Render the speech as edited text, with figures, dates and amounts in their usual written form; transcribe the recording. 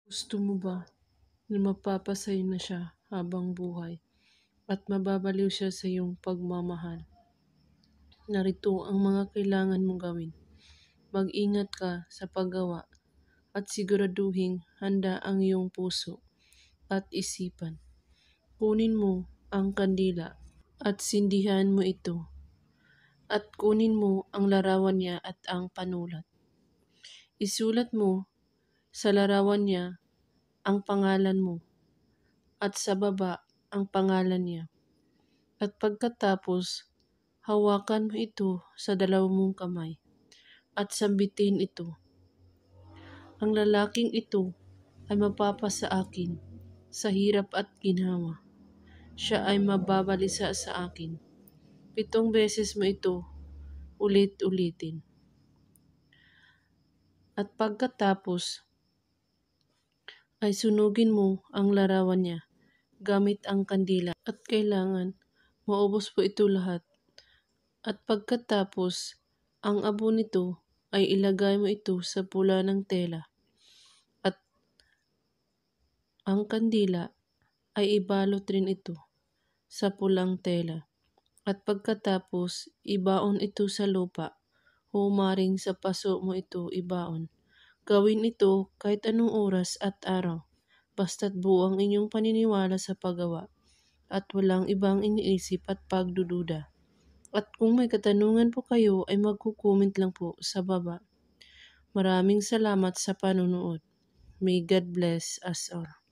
Gusto mo ba na mapapasaya na siya habang buhay at mababaliw siya sa iyong pagmamahal? Narito ang mga kailangan mong gawin. Mag-ingat ka sa paggawa at siguraduhing handa ang iyong puso at isipan. Kunin mo ang kandila at sindihan mo ito at kunin mo ang larawan niya at ang panulat. Isulat mo sa larawan niya ang pangalan mo at sa baba ang pangalan niya. At pagkatapos, hawakan mo ito sa dalawang mong kamay at sambitin ito. Ang lalaking ito ay mapapasa akin sa hirap at ginhawa. Siya ay mababalisa sa akin. 7 beses mo ito ulit-ulitin. At pagkatapos ay sunugin mo ang larawan niya gamit ang kandila at kailangan maubos po ito lahat. At pagkatapos, ang abo nito ay ilagay mo ito sa pula ng tela at ang kandila ay ibalot rin ito sa pulang tela. At pagkatapos, ibaon ito sa lupa. Humaring sa paso mo ito ibaon. Gawin ito kahit anong oras at araw. Basta't buo ang inyong paniniwala sa paggawa at walang ibang iniisip at pagdududa. At kung may katanungan po kayo ay magko-comment lang po sa baba. Maraming salamat sa panonood. May God bless us all.